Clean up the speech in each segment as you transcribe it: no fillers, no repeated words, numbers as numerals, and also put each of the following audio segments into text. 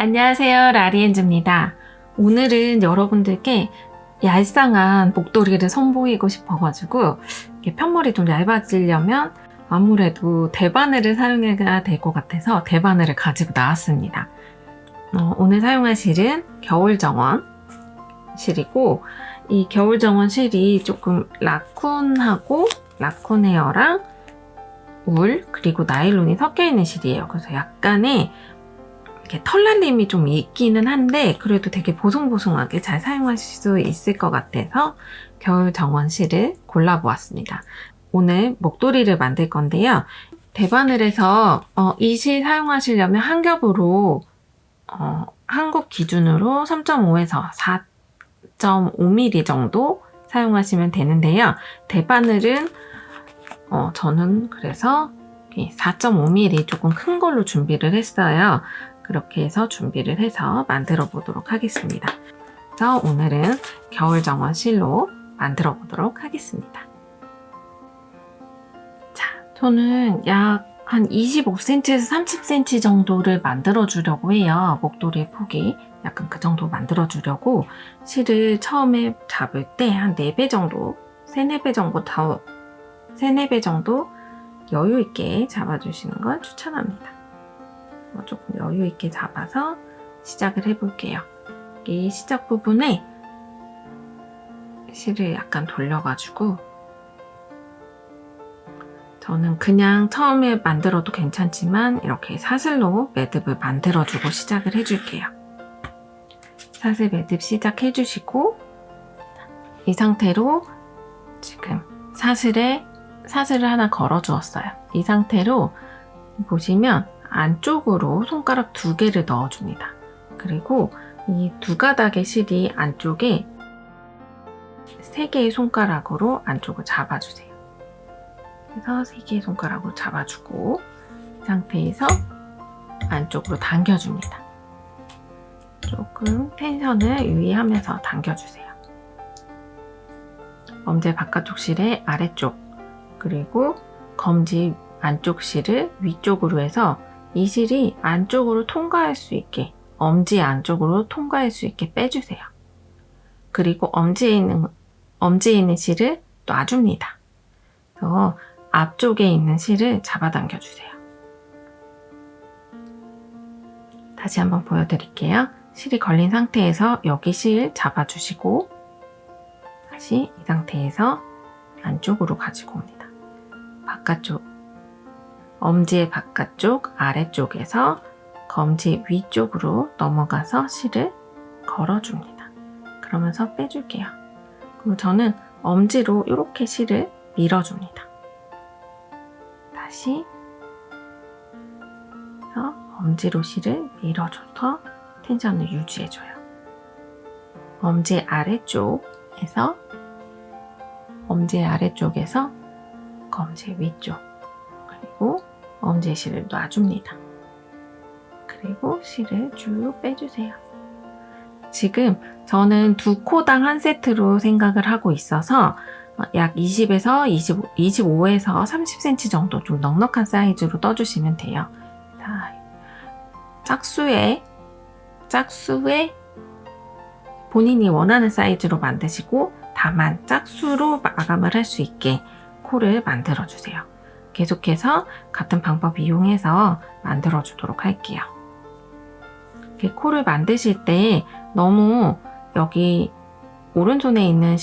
안녕하세요, 라리엔즈입니다. 오늘은 여러분들께 얄쌍한 목도리를 선보이고 싶어가지고 편머리 좀 얇아지려면 아무래도 대바늘을 사용해야 될 것 같아서 대바늘을 가지고 나왔습니다. 오늘 사용할 실은 겨울정원 실이고, 이 겨울정원 실이 조금 라쿤하고 라쿤 헤어랑 울 그리고 나일론이 섞여 있는 실이에요. 그래서 약간의 이렇게 털날림이 좀 있기는 한데 그래도 되게 보송보송하게 잘 사용하실 수 있을 것 같아서 겨울 정원 실을 골라보았습니다. 오늘 목도리를 만들 건데요. 대바늘에서 이 실 사용하시려면 한 겹으로 한국 기준으로 3.5에서 4.5mm 정도 사용하시면 되는데요. 대바늘은 저는 그래서 4.5mm 조금 큰 걸로 준비를 했어요. 그렇게 해서 준비를 해서 만들어 보도록 하겠습니다. 그래서 오늘은 겨울 정원 실로 만들어 보도록 하겠습니다. 자, 저는 약 한 25cm에서 30cm 정도를 만들어 주려고 해요. 목도리의 폭이 약간 그 정도 만들어 주려고 실을 처음에 잡을 때 한 4배 정도, 3, 4배 정도 3, 4배 정도 여유 있게 잡아주시는 걸 추천합니다. 조금 여유 있게 잡아서 시작을 해볼게요. 이 시작 부분에 실을 약간 돌려가지고 저는 그냥 처음에 만들어도 괜찮지만 이렇게 사슬로 매듭을 만들어주고 시작을 해줄게요. 사슬 매듭 시작해주시고 이 상태로 지금 사슬을 하나 걸어주었어요. 이 상태로 보시면 안쪽으로 손가락 2개를 넣어줍니다. 그리고 이 2가닥의 실이 안쪽에 3개의 손가락으로 안쪽을 잡아주세요. 그래서 3개의 손가락으로 잡아주고 이 상태에서 안쪽으로 당겨줍니다. 조금 텐션을 유의하면서 당겨주세요. 엄지 바깥쪽 실의 아래쪽 그리고 검지 안쪽 실을 위쪽으로 해서 이 실이 안쪽으로 통과할 수 있게 엄지 안쪽으로 통과할 수 있게 빼주세요. 그리고 엄지에 있는 실을 놔줍니다. 그래서 앞쪽에 있는 실을 잡아당겨 주세요. 다시 한번 보여드릴게요. 실이 걸린 상태에서 여기 실 잡아주시고 다시 이 상태에서 안쪽으로 가지고 옵니다. 바깥쪽 엄지의 바깥쪽 아래쪽에서 검지 위쪽으로 넘어가서 실을 걸어줍니다. 그러면서 빼줄게요. 그리고 저는 엄지로 이렇게 실을 밀어줍니다. 다시 엄지로 실을 밀어줘서 텐션을 유지해줘요. 엄지 아래쪽에서 검지 위쪽 그리고 엄지의 실을 놔줍니다. 그리고 실을 쭉 빼주세요. 지금 저는 2코당 한 세트로 생각을 하고 있어서 약 20에서 25에서 30cm 정도 좀 넉넉한 사이즈로 떠주시면 돼요. 자, 짝수에 본인이 원하는 사이즈로 만드시고 다만 짝수로 마감을 할 수 있게 코를 만들어 주세요. 계속해서 같은 방법 이용해서 만들어 주도록 할게요. 이렇게 코를 만드실 때 너무 여기 오른손에 있는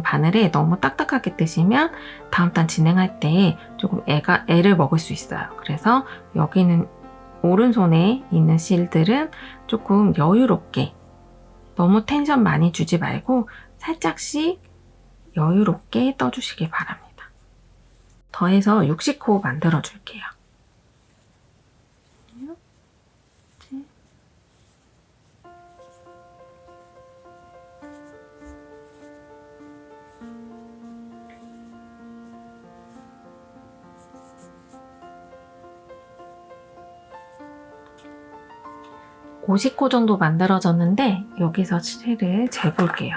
바늘에 너무 딱딱하게 뜨시면 다음 단 진행할 때 조금 애를 먹을 수 있어요. 그래서 여기는 오른손에 있는 실들은 조금 여유롭게 너무 텐션 많이 주지 말고 살짝씩 여유롭게 떠주시길 바랍니다. 더해서 60코 만들어 줄게요. 50코 정도 만들어졌는데 여기서 실을 재볼게요.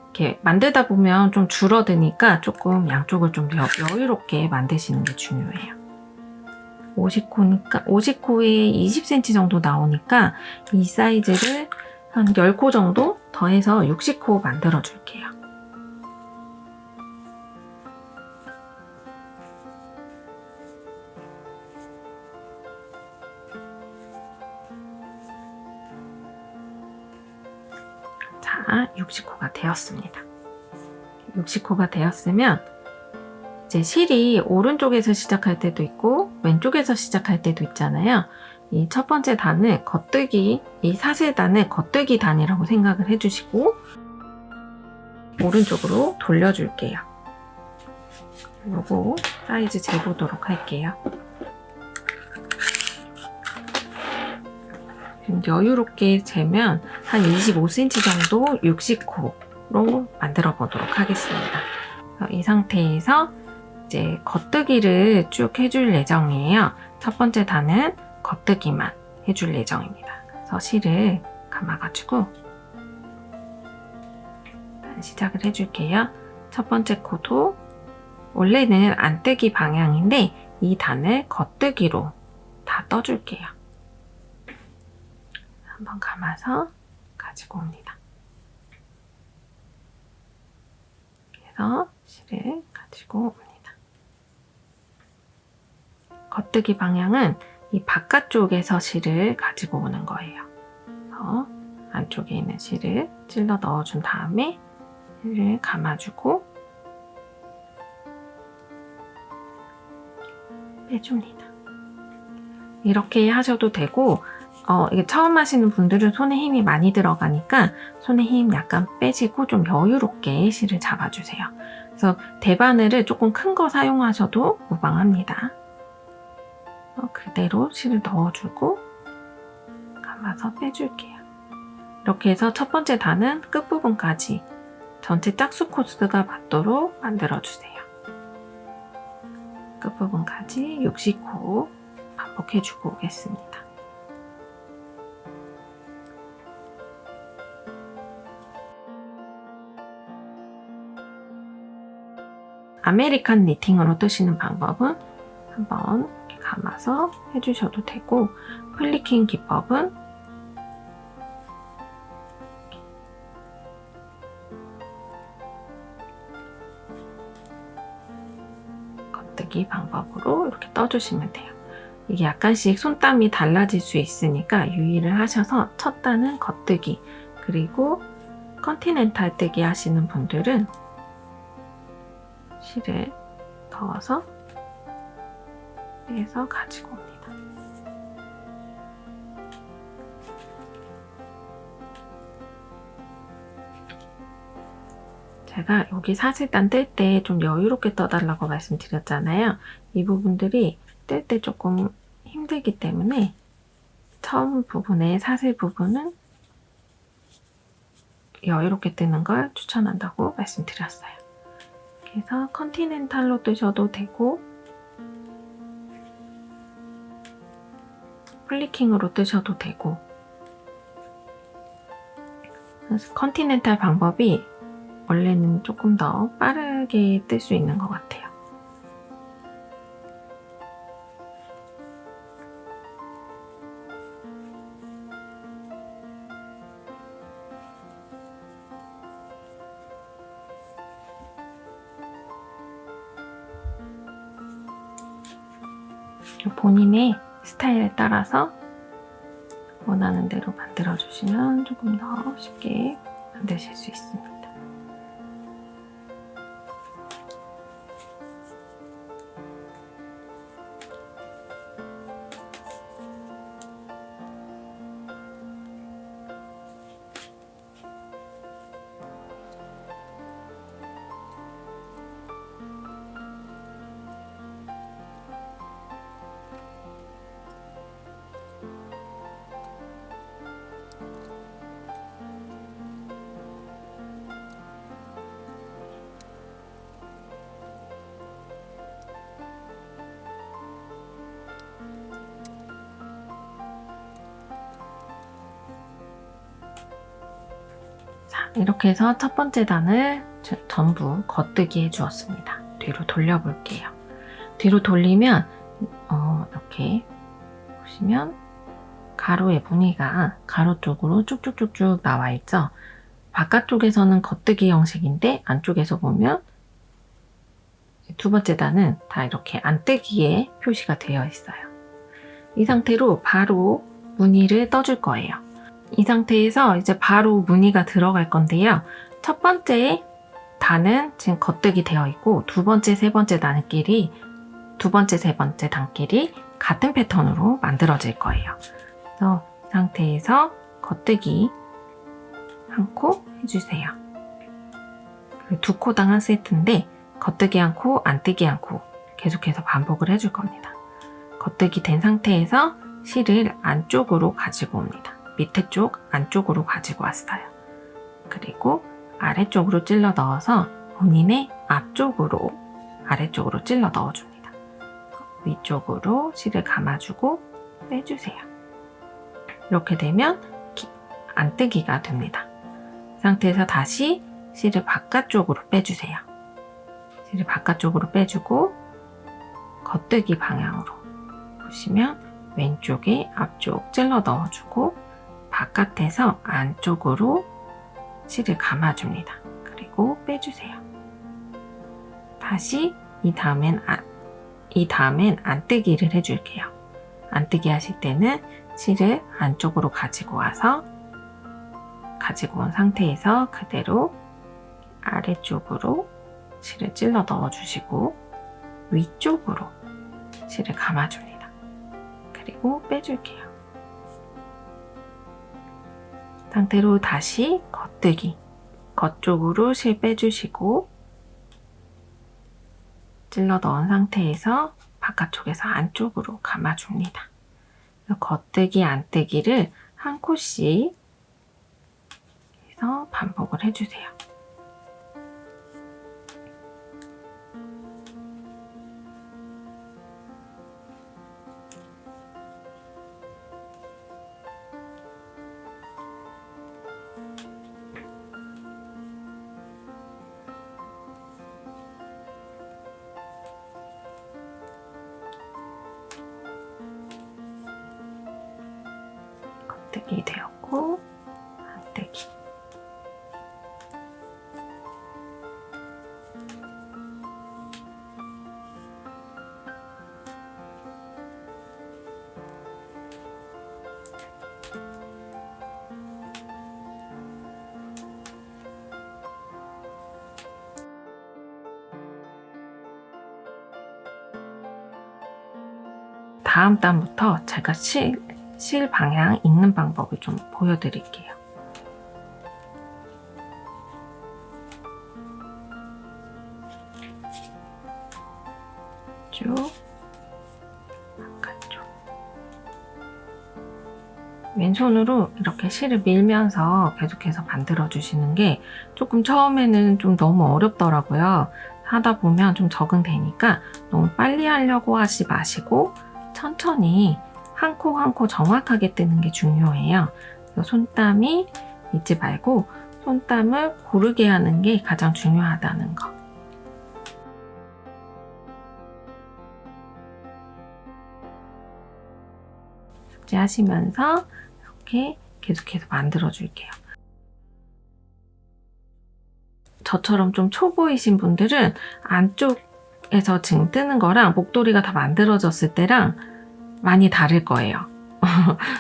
이렇게 만들다 보면 좀 줄어드니까 조금 양쪽을 좀 여유롭게 만드시는 게 중요해요. 50코니까 50코에 20cm 정도 나오니까 이 사이즈를 한 10코 정도 더해서 60코 만들어 줄게요. 자, 60코가 되었습니다. 60코가 되었으면 이제 실이 오른쪽에서 시작할 때도 있고 왼쪽에서 시작할 때도 있잖아요. 이 첫 번째 단을 겉뜨기, 이 사슬단을 겉뜨기 단이라고 생각을 해주시고 오른쪽으로 돌려줄게요. 요거 사이즈 재보도록 할게요. 지금 여유롭게 재면 한 25cm 정도 60코로 만들어 보도록 하겠습니다. 이 상태에서 이제 겉뜨기를 쭉 해줄 예정이에요. 첫 번째 단은 겉뜨기만 해줄 예정입니다. 그래서 실을 감아가지고 시작을 해줄게요. 첫 번째 코도 원래는 안뜨기 방향인데 이 단을 겉뜨기로 다 떠줄게요. 한번 감아서 가지고 옵니다. 그래서 실을 가지고 옵니다. 겉뜨기 방향은 이 바깥쪽에서 실을 가지고 오는 거예요. 그래서 안쪽에 있는 실을 찔러 넣어준 다음에 실을 감아주고 빼줍니다. 이렇게 하셔도 되고 이게 처음 하시는 분들은 손에 힘이 많이 들어가니까 손에 힘 약간 빼시고 좀 여유롭게 실을 잡아주세요. 그래서 대바늘을 조금 큰 거 사용하셔도 무방합니다. 그대로 실을 넣어주고 감아서 빼줄게요. 이렇게 해서 첫 번째 단은 끝부분까지 전체 짝수 코스가 맞도록 만들어주세요. 끝부분까지 60코 반복해주고 오겠습니다. 아메리칸 니팅으로 뜨시는 방법은 한번 이렇게 감아서 해주셔도 되고 플리킹 기법은 겉뜨기 방법으로 이렇게 떠주시면 돼요. 이게 약간씩 손땀이 달라질 수 있으니까 유의를 하셔서 첫 단은 겉뜨기, 그리고 컨티넨탈 뜨기 하시는 분들은 실을 넣어서 빼서 가지고 옵니다. 제가 여기 사슬단 뜰 때 좀 여유롭게 떠달라고 말씀드렸잖아요. 이 부분들이 뜰 때 조금 힘들기 때문에 처음 부분에 사슬 부분은 여유롭게 뜨는 걸 추천한다고 말씀드렸어요. 그래서 컨티넨탈로 뜨셔도 되고 플리킹으로 뜨셔도 되고, 그래서 컨티넨탈 방법이 원래는 조금 더 빠르게 뜰 수 있는 것 같아요. 본인의 스타일에 따라서 원하는 대로 만들어주시면 조금 더 쉽게 만드실 수 있습니다. 이렇게 해서 첫 번째 단을 전부 겉뜨기 해주었습니다. 뒤로 돌려볼게요. 뒤로 돌리면 이렇게 보시면 가로의 무늬가 가로 쪽으로 쭉쭉쭉쭉 나와 있죠. 바깥쪽에서는 겉뜨기 형식인데 안쪽에서 보면 두 번째 단은 다 이렇게 안뜨기에 표시가 되어 있어요. 이 상태로 바로 무늬를 떠줄 거예요. 이 상태에서 이제 바로 무늬가 들어갈 건데요. 첫 번째 단은 지금 겉뜨기 되어 있고 두 번째, 세 번째 단끼리 두 번째, 세 번째 단끼리 같은 패턴으로 만들어질 거예요. 그래서 이 상태에서 겉뜨기 한 코 해주세요. 두 코당 한 세트인데 겉뜨기 한 코, 안뜨기 한 코 계속해서 반복을 해줄 겁니다. 겉뜨기 된 상태에서 실을 안쪽으로 가지고 옵니다. 밑에 쪽 안쪽으로 가지고 왔어요. 그리고 아래쪽으로 찔러 넣어서 본인의 앞쪽으로 아래쪽으로 찔러 넣어줍니다. 위쪽으로 실을 감아주고 빼주세요. 이렇게 되면 안뜨기가 됩니다. 이 상태에서 다시 실을 바깥쪽으로 빼주세요. 실을 바깥쪽으로 빼주고 겉뜨기 방향으로 보시면 왼쪽에 앞쪽 찔러 넣어주고 바깥에서 안쪽으로 실을 감아줍니다. 그리고 빼주세요. 다시 이 다음엔 안뜨기를 해줄게요. 안뜨기 하실 때는 실을 안쪽으로 가지고 와서 가지고 온 상태에서 그대로 아래쪽으로 실을 찔러 넣어주시고 위쪽으로 실을 감아줍니다. 그리고 빼줄게요. 상태로 다시 겉뜨기 겉쪽으로 실 빼주시고 찔러 넣은 상태에서 바깥쪽에서 안쪽으로 감아줍니다. 겉뜨기, 안뜨기를 한 코씩 해서 반복을 해주세요. 겉뜨기 되었고 안뜨기 다음 단부터 제가 실 방향 읽는 방법을 좀 보여드릴게요. 쭉 바깥쪽 왼손으로 이렇게 실을 밀면서 계속해서 만들어 주시는 게 조금 처음에는 좀 너무 어렵더라고요. 하다 보면 좀 적응되니까 너무 빨리 하려고 하지 마시고 천천히 한 코 한 코 정확하게 뜨는 게 중요해요. 손땀이 잊지 말고 손땀을 고르게 하는 게 가장 중요하다는 거. 숙지하시면서 이렇게 계속해서 만들어 줄게요. 저처럼 좀 초보이신 분들은 안쪽에서 지금 뜨는 거랑 목도리가 다 만들어졌을 때랑 많이 다를 거예요.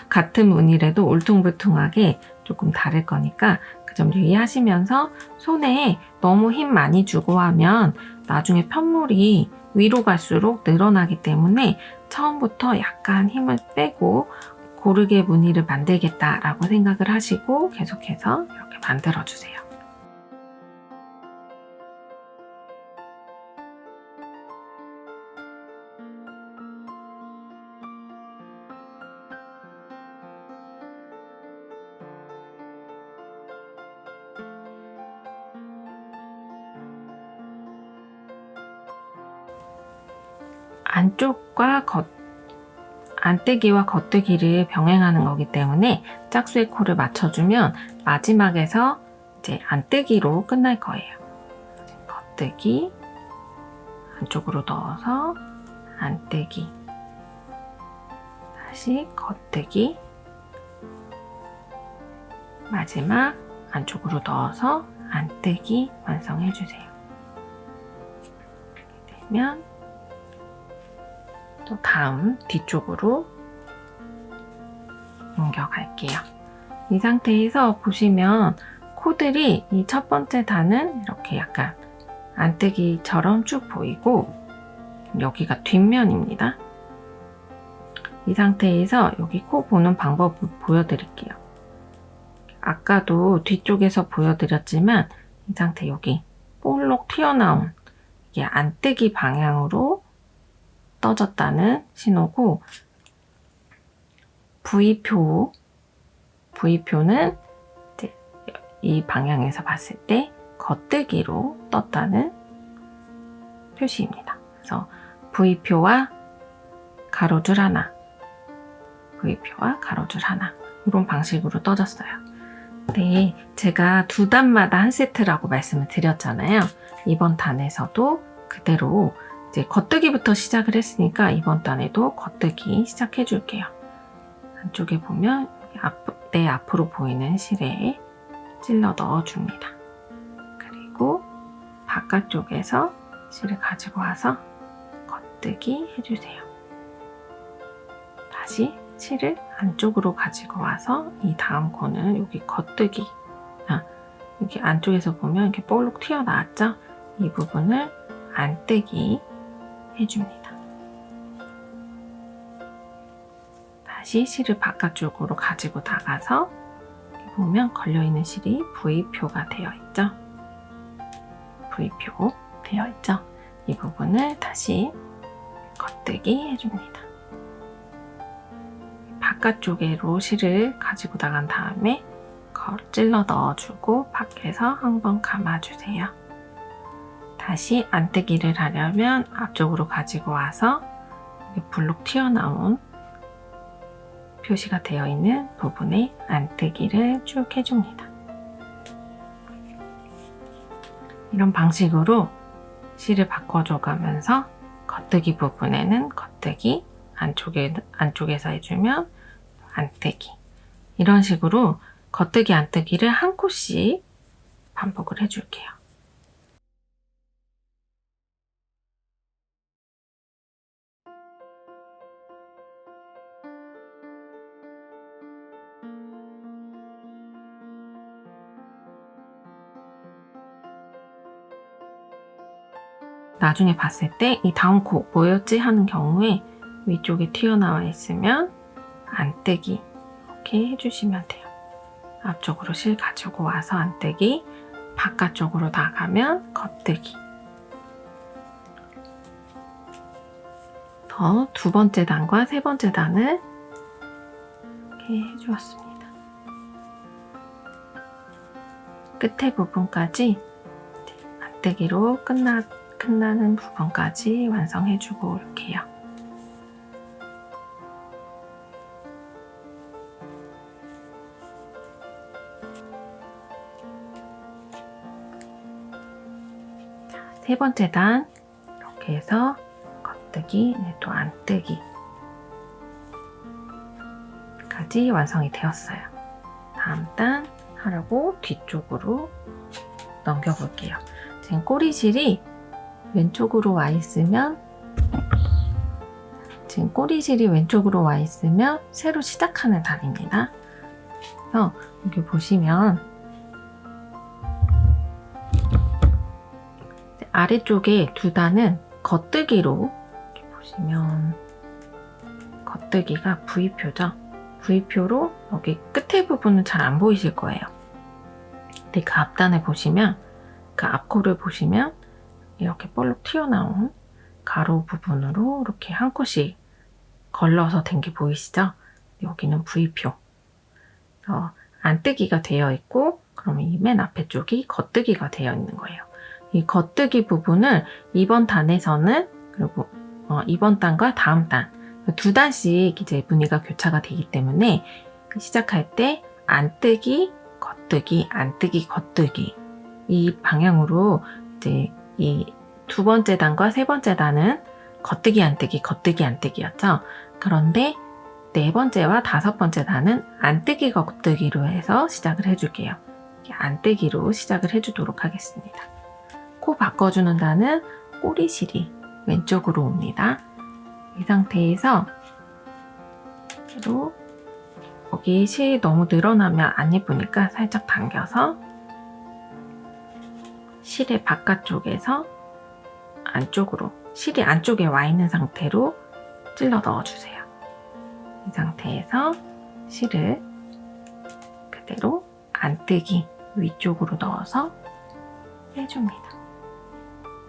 같은 무늬라도 울퉁불퉁하게 조금 다를 거니까 그 점 유의하시면서 손에 너무 힘 많이 주고 하면 나중에 편물이 위로 갈수록 늘어나기 때문에 처음부터 약간 힘을 빼고 고르게 무늬를 만들겠다라고 생각을 하시고 계속해서 이렇게 만들어주세요. 안뜨기와 겉뜨기를 병행하는 거기 때문에 짝수의 코를 맞춰주면 마지막에서 이제 안뜨기로 끝날 거예요. 겉뜨기, 안쪽으로 넣어서 안뜨기, 다시 겉뜨기, 마지막 안쪽으로 넣어서 안뜨기 완성해주세요. 이렇게 되면 또 다음 뒤쪽으로 옮겨갈게요. 이 상태에서 보시면 코들이 이 첫 번째 단은 이렇게 약간 안뜨기처럼 쭉 보이고 여기가 뒷면입니다. 이 상태에서 여기 코 보는 방법을 보여드릴게요. 아까도 뒤쪽에서 보여드렸지만 이 상태 여기 볼록 튀어나온 이게 안뜨기 방향으로 떠졌다는 신호고 V표는 이제 이 방향에서 봤을 때 겉뜨기로 떴다는 표시입니다. 그래서 V표와 가로줄 하나, V표와 가로줄 하나 이런 방식으로 떠졌어요. 네, 제가 두 단마다 한 세트라고 말씀을 드렸잖아요. 이번 단에서도 그대로 이제 겉뜨기부터 시작을 했으니까 이번 단에도 겉뜨기 시작해 줄게요. 안쪽에 보면 내 앞으로 보이는 실에 찔러 넣어 줍니다. 그리고 바깥쪽에서 실을 가지고 와서 겉뜨기 해주세요. 다시 실을 안쪽으로 가지고 와서 이 다음 코는 여기 겉뜨기, 여기 안쪽에서 보면 이렇게 볼록 튀어나왔죠? 이 부분을 안뜨기 해줍니다. 다시 실을 바깥쪽으로 가지고 나가서 여기 보면 걸려있는 실이 V표가 되어 있죠? V표 되어 있죠? 이 부분을 다시 겉뜨기 해줍니다. 바깥쪽으로 실을 가지고 나간 다음에 찔러 넣어주고 밖에서 한번 감아주세요. 다시 안뜨기를 하려면 앞쪽으로 가지고 와서 볼록 튀어나온 표시가 되어 있는 부분에 안뜨기를 쭉 해줍니다. 이런 방식으로 실을 바꿔줘가면서 겉뜨기 부분에는 겉뜨기, 안쪽에서 해주면 안뜨기, 이런 식으로 겉뜨기, 안뜨기를 한 코씩 반복을 해줄게요. 나중에 봤을 때 이 다음 코 뭐였지 하는 경우에 위쪽에 튀어나와 있으면 안뜨기 이렇게 해주시면 돼요. 앞쪽으로 실 가지고 와서 안뜨기, 바깥쪽으로 나가면 겉뜨기. 더 두 번째 단과 세 번째 단을 이렇게 해주었습니다. 끝에 부분까지 안뜨기로 끝나는 부분까지 완성해주고 올게요. 세 번째 단 이렇게 해서 겉뜨기, 또 안뜨기까지 완성이 되었어요. 다음 단 하려고 뒤쪽으로 넘겨볼게요. 지금 꼬리실이 왼쪽으로 와 있으면 새로 시작하는 단입니다. 그래서 여기 보시면 아래쪽에 두 단은 겉뜨기로, 이렇게 보시면 겉뜨기가 V표죠. V표로 여기 끝에 부분은 잘 안 보이실 거예요. 근데 그 앞단에 보시면, 그 앞코를 보시면 이렇게 볼록 튀어나온 가로 부분으로 이렇게 한 코씩 걸러서 된 게 보이시죠? 여기는 V표. 안뜨기가 되어 있고, 그러면 이 맨 앞에 쪽이 겉뜨기가 되어 있는 거예요. 이 겉뜨기 부분을 이번 단에서는, 그리고 이번 단과 다음 단 두 단씩 이제 무늬가 교차가 되기 때문에 시작할 때 안뜨기, 겉뜨기, 안뜨기, 겉뜨기, 이 방향으로 이제 이 두 번째 단과 세 번째 단은 겉뜨기, 안뜨기, 겉뜨기, 안뜨기였죠. 그런데 네 번째와 다섯 번째 단은 안뜨기 겉뜨기로 해서 시작을 해줄게요. 안뜨기로 시작을 해주도록 하겠습니다. 코 바꿔주는 단은 꼬리실이 왼쪽으로 옵니다. 이 상태에서 여기 실 너무 늘어나면 안 예쁘니까 살짝 당겨서 실의 바깥쪽에서 안쪽으로, 실이 안쪽에 와 있는 상태로 찔러 넣어주세요. 이 상태에서 실을 그대로 안뜨기 위쪽으로 넣어서 빼줍니다.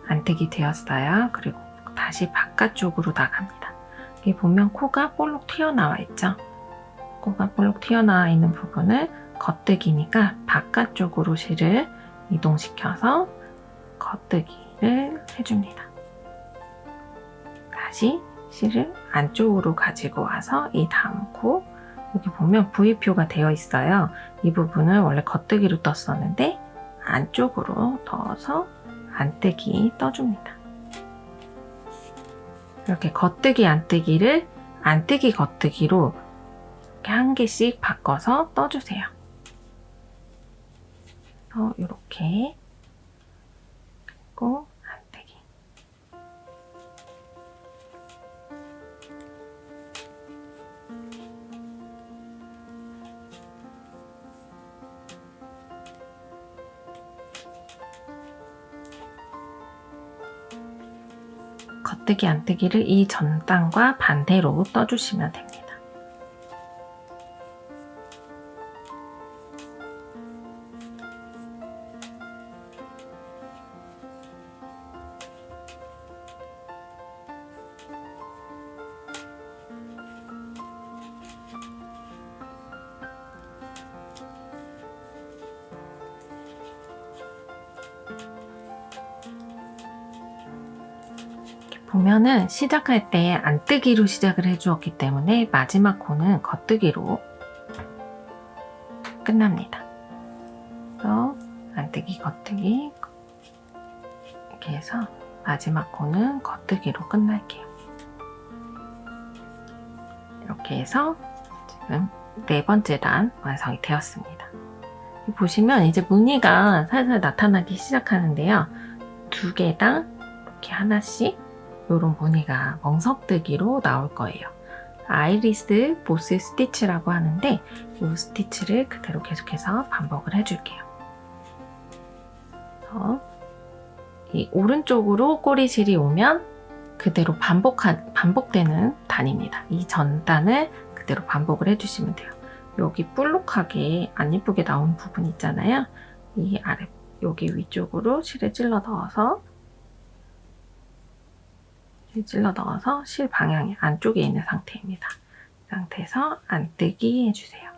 안뜨기 되었어요. 그리고 다시 바깥쪽으로 나갑니다. 여기 보면 코가 볼록 튀어나와 있죠? 코가 볼록 튀어나와 있는 부분을 겉뜨기니까 바깥쪽으로 실을 이동시켜서 겉뜨기를 해줍니다. 다시 실을 안쪽으로 가지고 와서 이 다음 코, 여기 보면 V표가 되어 있어요. 이 부분을 원래 겉뜨기로 떴었는데 안쪽으로 넣어서 안뜨기 떠줍니다. 이렇게 겉뜨기 안뜨기를 안뜨기 겉뜨기로 이렇게 한 개씩 바꿔서 떠주세요. 이렇게 그리고 안뜨기. 겉뜨기 안뜨기를 이 전단과 반대로 떠주시면 됩니다. 보면은 시작할 때 안뜨기로 시작을 해주었기 때문에 마지막 코는 겉뜨기로 끝납니다. 그래서 안뜨기, 겉뜨기 이렇게 해서 마지막 코는 겉뜨기로 끝날게요. 이렇게 해서 지금 네 번째 단 완성이 되었습니다. 보시면 이제 무늬가 살살 나타나기 시작하는데요. 두 개당 이렇게 하나씩 이런 무늬가 멍석뜨기로 나올 거예요. 아이리스 보스 스티치라고 하는데 이 스티치를 그대로 계속해서 반복을 해줄게요. 이 오른쪽으로 꼬리실이 오면 그대로 반복되는 단입니다. 이 전단을 그대로 반복을 해주시면 돼요. 여기 볼록하게 안 예쁘게 나온 부분 있잖아요. 이 아래 여기 위쪽으로 실을 찔러 넣어서 실 방향이 안쪽에 있는 상태입니다. 이 상태에서 안뜨기 해주세요.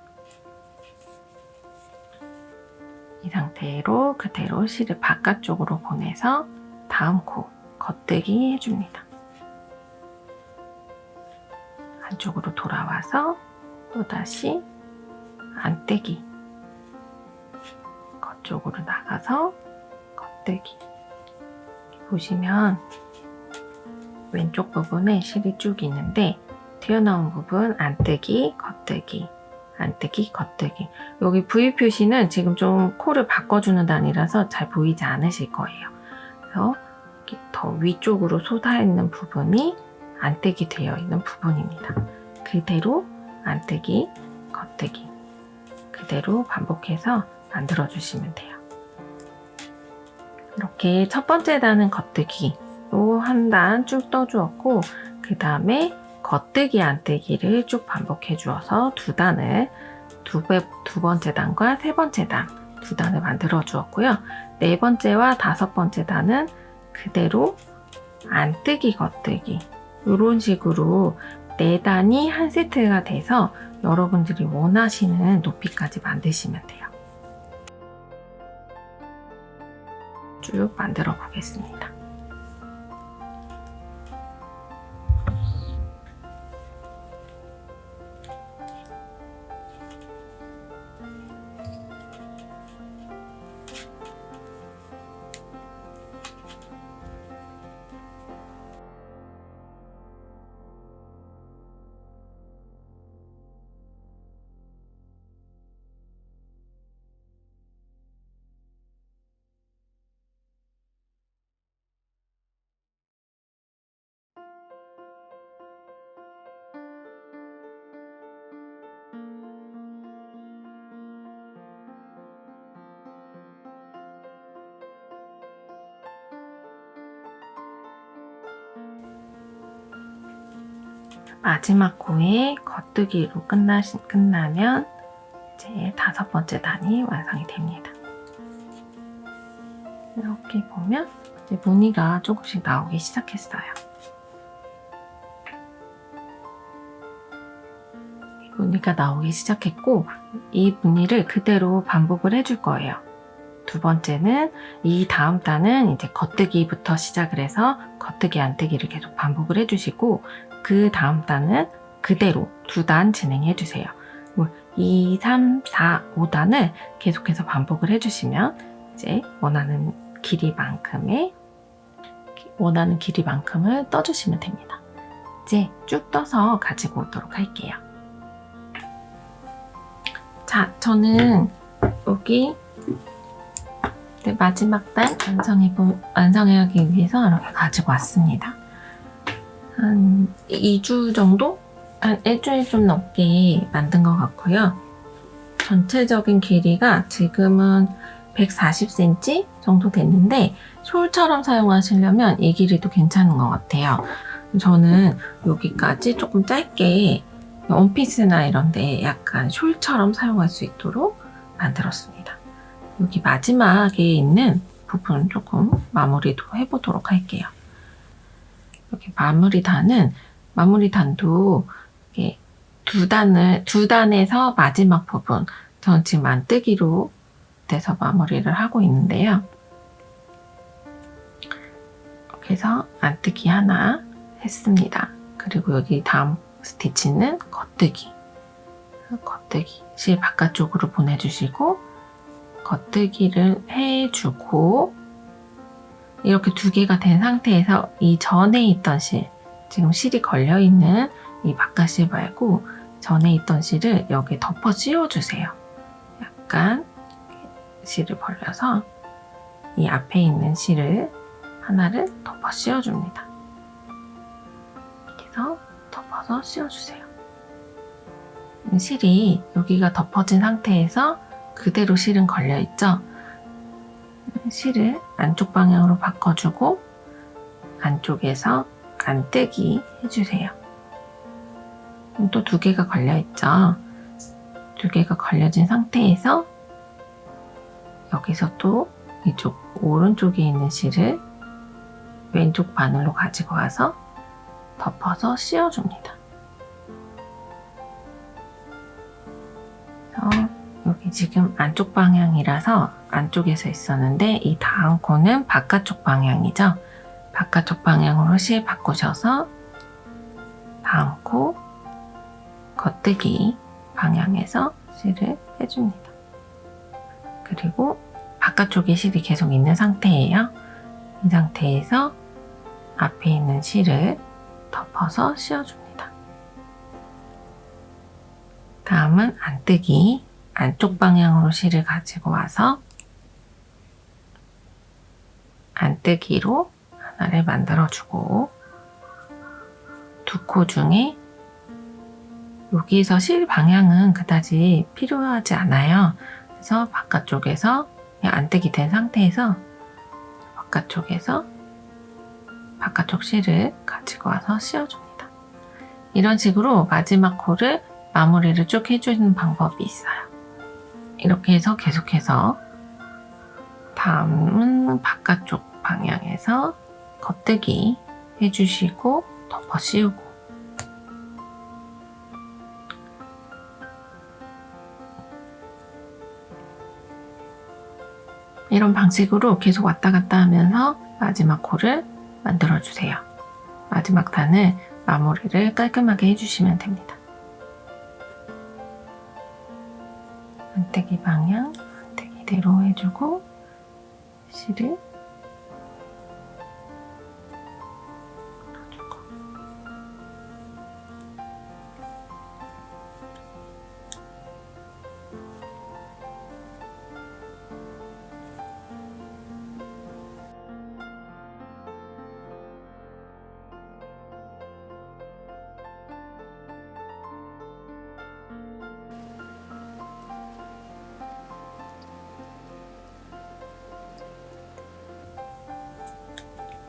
이 상태로 그대로 실을 바깥쪽으로 보내서 다음 코 겉뜨기 해줍니다. 안쪽으로 돌아와서 또다시 안뜨기, 겉쪽으로 나가서 겉뜨기. 보시면 왼쪽 부분에 실이 쭉 있는데 튀어나온 부분 안뜨기, 겉뜨기, 안뜨기, 겉뜨기. 여기 V 표시는 지금 좀 코를 바꿔주는 단이라서 잘 보이지 않으실 거예요. 그래서 이렇게 더 위쪽으로 솟아있는 부분이 안뜨기 되어 있는 부분입니다. 그대로 안뜨기, 겉뜨기 그대로 반복해서 만들어 주시면 돼요. 이렇게 첫 번째 단은 겉뜨기로 한 단 쭉 떠주었고 그 다음에 겉뜨기 안뜨기를 쭉 반복해 주어서 두 단을 두 번째 단과 세 번째 단 두 단을 만들어 주었고요. 네 번째와 다섯 번째 단은 그대로 안뜨기 겉뜨기 이런 식으로 네 단이 한 세트가 돼서 여러분들이 원하시는 높이까지 만드시면 돼요. 쭉 만들어 보겠습니다. 마지막 코에 겉뜨기로 끝나면 이제 5번째 단이 완성이 됩니다. 이렇게 보면 이제 무늬가 조금씩 나오기 시작했어요. 무늬가 나오기 시작했고 이 무늬를 그대로 반복을 해줄 거예요. 2번째는 이 다음 단은 이제 겉뜨기부터 시작을 해서 겉뜨기 안뜨기를 계속 반복을 해주시고 그 다음 단은 그대로 2단 진행해 주세요. 2, 3, 4, 5단을 계속해서 반복을 해주시면 이제 원하는 길이만큼을 떠주시면 됩니다. 이제 쭉 떠서 가지고 오도록 할게요. 자, 저는 여기 마지막 단 완성하기 위해서 이렇게 가지고 왔습니다. 한 2주 정도? 한 일주일 좀 넘게 만든 것 같고요. 전체적인 길이가 지금은 140cm 정도 됐는데 숄처럼 사용하시려면 이 길이도 괜찮은 것 같아요. 저는 여기까지 조금 짧게 원피스나 이런데 약간 숄처럼 사용할 수 있도록 만들었습니다. 여기 마지막에 있는 부분 조금 마무리도 해보도록 할게요. 이렇게 마무리 단도 이렇게 두 단에서 마지막 부분, 저는 지금 안뜨기로 돼서 마무리를 하고 있는데요. 이렇게 해서 안뜨기 하나 했습니다. 그리고 여기 다음 스티치는 겉뜨기 실 바깥쪽으로 보내주시고 겉뜨기를 해주고 이렇게 2개가 된 상태에서 이 전에 있던 실, 지금 실이 걸려있는 이 바깥실 말고 전에 있던 실을 여기에 덮어 씌워주세요. 약간 실을 벌려서 이 앞에 있는 실을 하나를 덮어 씌워줍니다. 그래서 덮어서 씌워주세요. 실이 여기가 덮어진 상태에서 그대로 실은 걸려있죠? 실을 안쪽 방향으로 바꿔주고 안쪽에서 안뜨기 해주세요. 또 2개가 걸려있죠? 2개가 걸려진 상태에서 여기서 또 이쪽 오른쪽에 있는 실을 왼쪽 바늘로 가지고 와서 덮어서 씌워줍니다. 여기 지금 안쪽 방향이라서 안쪽에서 있었는데 이 다음 코는 바깥쪽 방향이죠. 바깥쪽 방향으로 실 바꾸셔서 다음 코 겉뜨기 방향에서 실을 해줍니다. 그리고 바깥쪽에 실이 계속 있는 상태예요. 이 상태에서 앞에 있는 실을 덮어서 씌워줍니다. 다음은 안뜨기, 안쪽 방향으로 실을 가지고 와서 안뜨기로 하나를 만들어주고 2코 중에 여기서 실 방향은 그다지 필요하지 않아요. 그래서 바깥쪽에서 그냥 안뜨기 된 상태에서 바깥쪽 실을 가지고 와서 씌워줍니다. 이런 식으로 마지막 코를 마무리를 쭉 해주는 방법이 있어요. 이렇게 해서 계속해서 다음은 바깥쪽 방향에서 겉뜨기 해주시고 덮어 씌우고 이런 방식으로 계속 왔다 갔다 하면서 마지막 코를 만들어주세요. 마지막 단을 마무리를 깔끔하게 해주시면 됩니다. 안뜨기 방향, 안뜨기대로 해주고 실을 넣어주고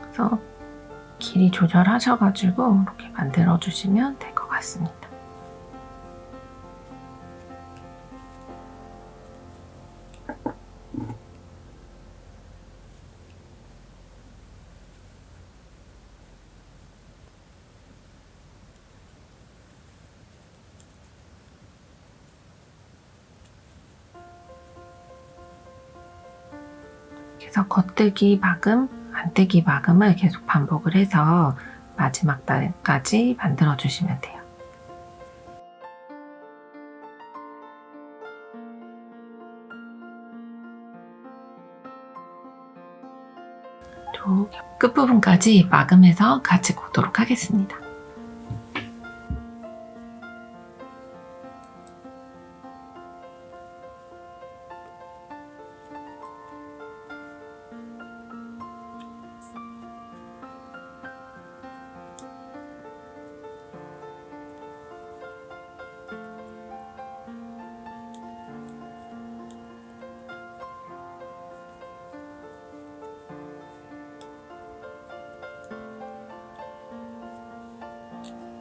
그래서 길이 조절하셔가지고 이렇게 만들어 주시면 될 것 같습니다. 그래서 겉뜨기 마금, 안뜨기 마금을 계속 반복을 해서 마지막 단까지 만들어 주시면 돼요. 또 끝부분까지 마금해서 같이 걷도록 하겠습니다.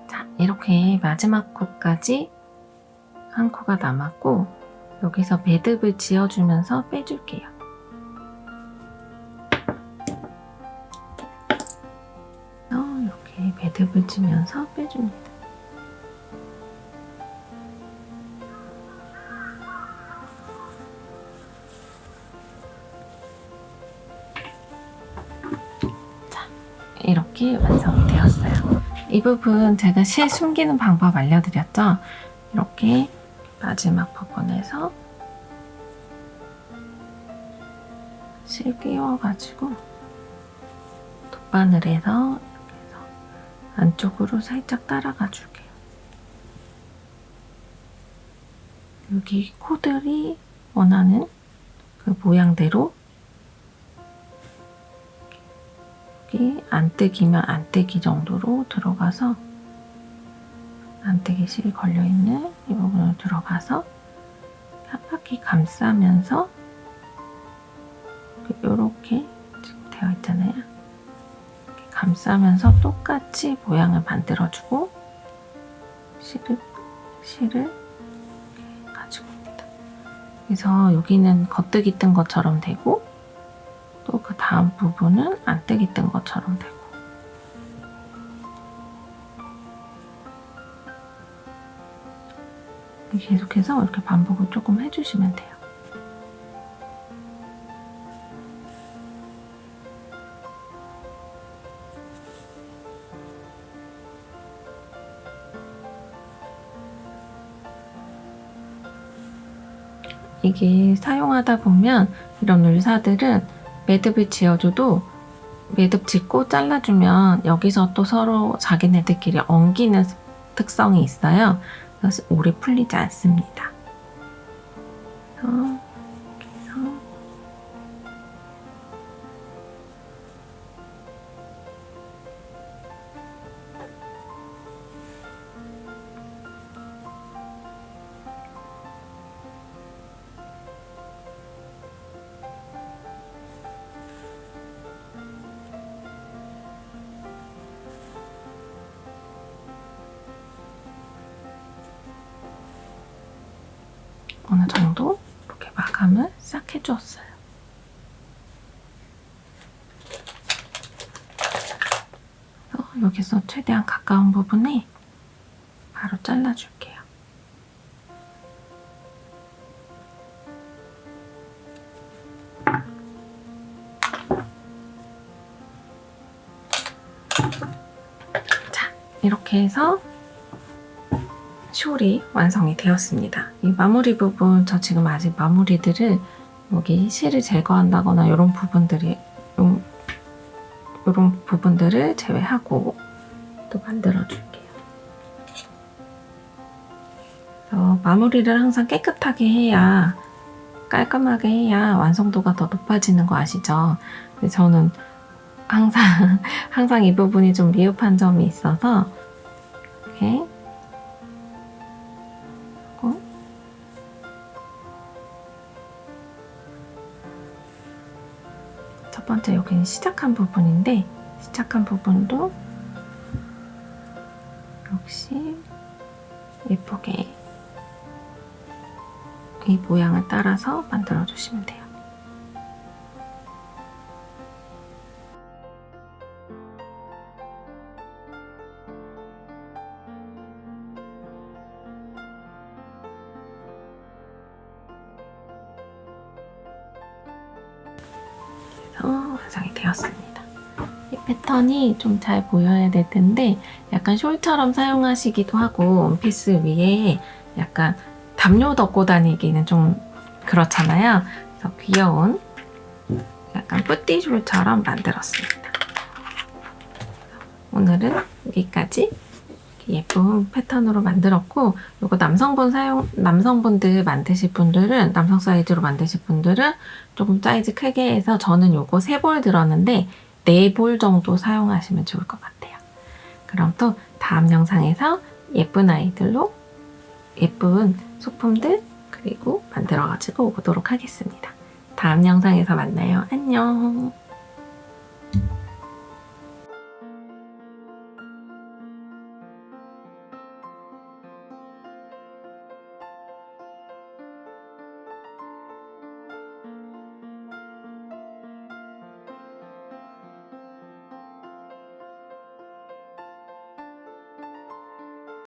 자, 이렇게 마지막 코까지 한 코가 남았고 여기서 매듭을 지어주면서 빼줄게요. 이렇게 매듭을 지면서 빼줍니다. 자, 이렇게 완성되었어요. 이 부분 제가 실 숨기는 방법 알려드렸죠? 이렇게 마지막 부분에서 실 끼워가지고 돗바늘에서 이렇게 해서 안쪽으로 살짝 따라가 줄게요. 여기 코들이 원하는 그 모양대로 여기 안뜨기면 안뜨기 정도로 들어가서 안뜨기 실 걸려있는 이 부분으로 들어가서 한 바퀴 감싸면서 이렇게 지금 되어 있잖아요. 이렇게 감싸면서 똑같이 모양을 만들어주고 실을 이렇게 가지고 옵니다. 그래서 여기는 겉뜨기 뜬 것처럼 되고 또 그 다음 부분은 안뜨기 뜬 것처럼 되고 계속해서 이렇게 반복을 조금 해주시면 돼요. 이게 사용하다 보면 이런 울사들은 매듭을 지어줘도 매듭 짓고 잘라주면 여기서 또 서로 자기네들끼리 엉기는 특성이 있어요. 그래서 오래 풀리지 않습니다. 그래서 어느 정도 이렇게 마감을 싹 해주었어요. 여기서 최대한 가까운 부분에 바로 잘라줄게요. 자, 이렇게 해서 숄이 완성이 되었습니다. 이 마무리 부분, 저 지금 아직 마무리들을 여기 실을 제거한다거나 이런 부분들을 제외하고 또 만들어 줄게요. 마무리를 항상 깨끗하게 해야, 깔끔하게 해야 완성도가 더 높아지는 거 아시죠? 근데 저는 항상 이 부분이 좀 미흡한 점이 있어서 이렇게 첫 번째 여기는 시작한 부분인데 시작한 부분도 역시 예쁘게 이 모양을 따라서 만들어 주시면 돼요. 완성이 되었습니다. 이 패턴이 좀 잘 보여야 될 텐데 약간 숄처럼 사용하시기도 하고 원피스 위에 약간 담요 덮고 다니기는 좀 그렇잖아요. 그래서 귀여운 약간 뿌띠 숄처럼 만들었습니다. 오늘은 여기까지 예쁜 패턴으로 만들었고, 이거 남성분들 만드실 분들은, 남성 사이즈로 만드실 분들은 조금 사이즈 크게 해서 저는 요거 3볼 들었는데 4볼 정도 사용하시면 좋을 것 같아요. 그럼 또 다음 영상에서 예쁜 아이들로 예쁜 소품들 그리고 만들어가지고 오도록 하겠습니다. 다음 영상에서 만나요. 안녕.